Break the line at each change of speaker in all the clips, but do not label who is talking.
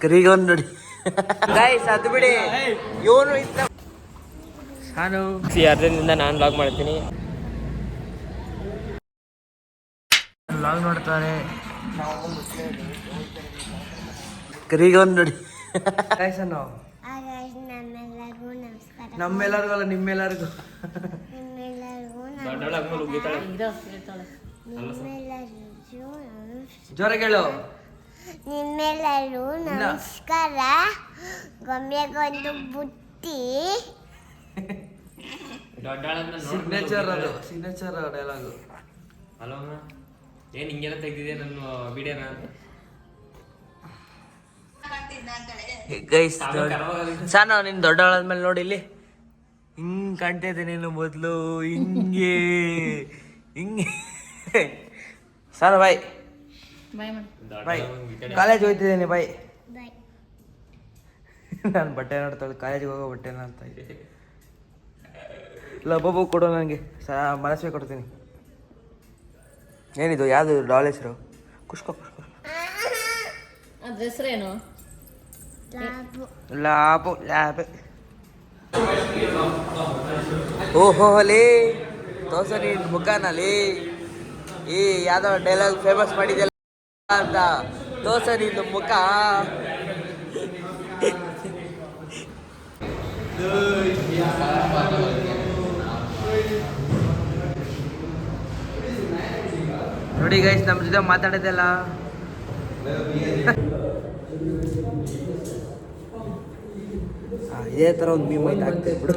ಕರಿಗೊಂದು ನೋಡಿ ಗೈಸ್ ಅದು ಬಿಡಿ ಇವನು ಇಷ್ಟ ನಾನು
ಅರ್ಜೆಂಟಿಂದ ನಾನು ಬ್ಲಾಗ್ ಮಾಡ್ತೀನಿ.
ಬ್ಲಾಗ್ ನೋಡ್ತಾರೆ ಕರಿಗೊಂದು ನೋಡಿ ಗೈಸ್ ಅನ್ನು ನಮ್ಮೆಲ್ಲರಿಗೂ ಅಲ್ಲ ನಿಮ್ಮೆಲ್ಲರಿಗೂ ಜ್ವರ ಕೇಳು.
ನಿಮ್ಮೆಲ್ಲರೂ ನಮಸ್ಕಾರ. ಗೊಂಬೆಗೊಂದು ಬುತ್ತಿ.
ಸಿಗ್ನೇಚರ್ ಅದು ಸಿಗ್ನೇಚರ್ ಡೈಲಾಗು.
ಹಲೋ ಏನು ಹಿಂಗೆಲ್ಲ ತೆಗ್ದಿದೆ ನನ್ನ ವಿಡಿಯೋನ.
ಗೈಸ್ ಸಾನು ನೀನು ದೊಡ್ಡವಳಾದ್ಮೇಲೆ ನೋಡಿ ಇಲ್ಲಿ ಹಿಂಗೆ ಕಾಣ್ತಾ ಇದ್ದೆ ನೀನು ಮೊದಲು ಹಿಂಗೆ ಹಿಂಗೆ. ಸಾನು ಬಾಯ್ ಬಾಯ್. ಕಾಲೇಜ್ ಹೋಗ್ತಿದ್ದೀನಿ ಬಾಯ್. ನಾನು ಬಟ್ಟೆ ನೋಡ್ತಾಳೆ ಕಾಲೇಜಿಗೆ ಹೋಗೋ ಬಟ್ಟೆನ ಅಂತ ಇದೆ. ಇಲ್ಲ ಒಬ್ಬೊಬ್ಬ ಕೊಡು ನನಗೆ ಮನಸ್ಸಿಗೆ ಕೊಡ್ತೀನಿ. ಏನಿದು ಯಾವುದು ಡಾಲ್ ಹೆಸರು? ಕುಷ್ಕೋ ಕುಷ್ಕೋ.
ಅದ್ರ ಹೆಸರೇನು?
ಲಾಬು ಲ್ಯಾಬ್. ಓಹೋ ಲೇ ತೋರ್ಸ ನೀನು ಮುಖನಲ್ಲಿ ಈ ಯಾವುದೋ ಡೈಲಾಗ್ ಫೇಮಸ್ ಮಾಡಿದೆಲ್ಲ ಅಂತ ತೋರ್ಸ ನೀನು ಮುಖ. ನೋಡಿ ಗೈಸ್ ನಮ್ಮ ಜೊತೆ ಮಾತಾಡೋದೆಲ್ಲ ಇದೇ ಥರ ಒಂದು ಮೀಮ್ ಐತೆ ಆಗ್ತಾ ಬಿಡು.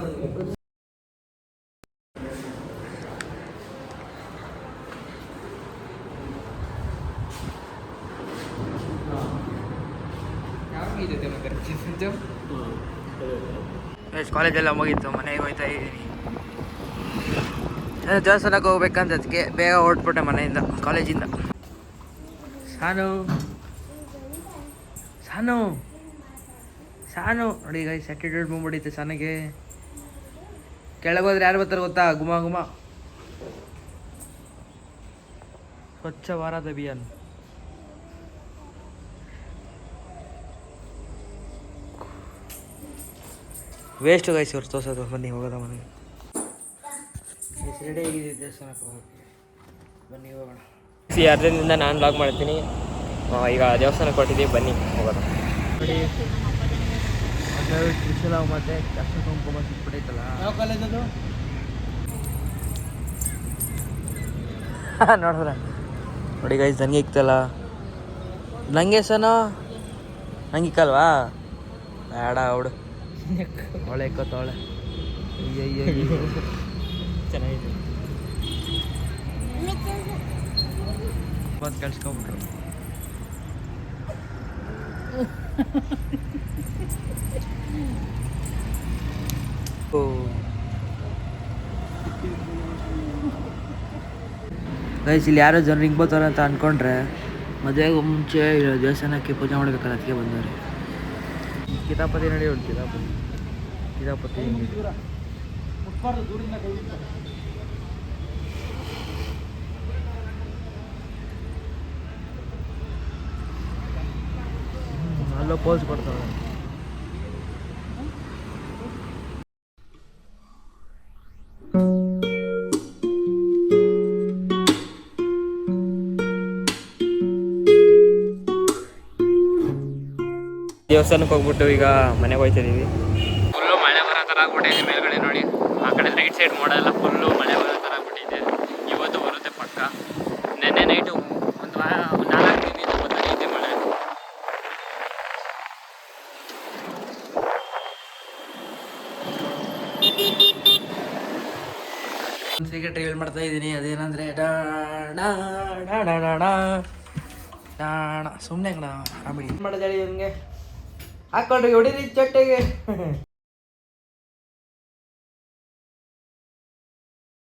ಕಾಲೇಜೆಲ್ಲ ಮುಗೀತು, ಮನೆಗೆ ಹೋಗ್ತಾ ಇದ್ದೀನಿ. ದೇವಸ್ಥಾನಕ್ಕೆ ಹೋಗ್ಬೇಕಂತ ಅದಕ್ಕೆ ಬೇಗ ಹೊರಟ್ಬಿಟ್ಟೆ ಮನೆಯಿಂದ ಕಾಲೇಜಿಂದ. ಸಾನು ಸಾನು ಸಾನು ನೋಡಿ ಈಗ ಸ್ಯಾಟಿಟ್ಯೂಡ್ ಬಂದ್ಬಿಡೈತೆ ಸಾನಿಗೆ. ಕೆಳಗೋದ್ರೆ ಯಾರು ಬರ್ತಾರೆ ಗೊತ್ತಾ? ಗುಮ ಗುಮ ಸ್ವಚ್ಛ ಭಾರತ್ ಅಭಿಯಾನ್. ವೇಸ್ಟ್ ಗೈಸ್ ಇವ್ರು ತೋರ್ಸೋದು. ಬನ್ನಿ ಹೋಗೋದ ಮನೆಗೆ. ರೆಡಿ ಆಗಿದೆ ದೇವಸ್ಥಾನಕ್ಕೆ ಹೋಗೋಕ್ಕೆ. ಬನ್ನಿ ಹೋಗೋಣ.
ಅರ್ಜೆಂಟಿಂದ ನಾನು ಬ್ಲಾಗ್ ಮಾಡ್ತೀನಿ. ಈಗ ದೇವಸ್ಥಾನಕ್ಕೆ ಕೊಟ್ಟಿದ್ದೀವಿ, ಬನ್ನಿ ಹೋಗೋದು.
ನೋಡಿ ತ್ರಿಶೂಲ ಮತ್ತೆ ಅಕ್ಷರ ಕುಂಕುಮ ಸಿಕ್ಬಿಟ್ಟೈತಲ್ಲ. ಯಾವ ಕಾಲೇಜ್ ಅದು? ನೋಡಿದ್ರ ನೋಡಿ ಗೈಸ್ ನನಗೆ ಇಕ್ತಲ್ಲ. ನನಗೆ ಸನೋ ನಂಗೆ ಇಕ್ಕಲ್ವಾ? ಬೇಡ ಅವಡು ಅವಳೆ ಇಕ್ಕೋತಾವಳೆ. ಅಯ್ಯಯ್ಯೋ
ಚೆನ್ನಾಗಿದೆ.
ಬಂದು ಕಳ್ಸ್ಕೊಂಬಿಟ್ರು. ಗೈಸ್ ಇಲ್ಲಿ ಯಾರೋ ಜನರು ಹಿಂಗೆ ಬರ್ತಾರೆ ಅಂತ ಅಂದ್ಕೊಂಡ್ರೆ ಮದುವೆಗೆ ಮುಂಚೆ ದೇವಸ್ಥಾನಕ್ಕೆ ಪೂಜೆ ಮಾಡಬೇಕಲ್ಲ, ಅದಕ್ಕೆ ಬಂದವ್ರೆ. ಕಿತಾಪತಿ ನಡಿ ಉಂಟು. ಕಿತಾಪತಿ ಅಲ್ಲೋ ಪೋಸ್ ಕೊಡ್ತಾವೆ.
ದೇವಸ್ಥಾನಕ್ಕೆ ಹೋಗ್ಬಿಟ್ಟು ಈಗ ಮನೆಗೆ ಹೋಗ್ತಿದ್ದೀವಿ. ಫುಲ್ಲು ಮಳೆ ಬರೋ ಥರ ಆಗ್ಬಿಟ್ಟಿದೆ. ಮೇಲ್ಗಡೆ ನೋಡಿ ಆ ಕಡೆ ರೈಟ್ ಸೈಡ್ ಮಾಡೋಲ್ಲ, ಫುಲ್ಲು ಮಳೆ ಬರೋ ಥರ ಆಗ್ಬಿಟ್ಟಿದೆ. ಇವತ್ತು ಬರುತ್ತೆ ಪಕ್ಕ. ನೆನ್ನೆ ನೈಟು ಒಂದು 4 ದಿನದಿಂದ ಬಂದೈತೆ ಮಳೆ.
ಒಂದು ಸೀಕ್ರೆಟ್ ರಿವೀಲ್ ಮಾಡ್ತಾ ಇದ್ದೀನಿ. ಅದೇನಂದರೆ ಸುಮ್ಮನೆ ಕಣ ಕಾಮಿಡಿ ಮಾಡೋದು ಹೇಳಿ. ನಿಮಗೆ ಹಾಕ್ಕೊಳ್ರಿ ಹೊಡೀರಿ ಚಟ್ಟೆಗೆ.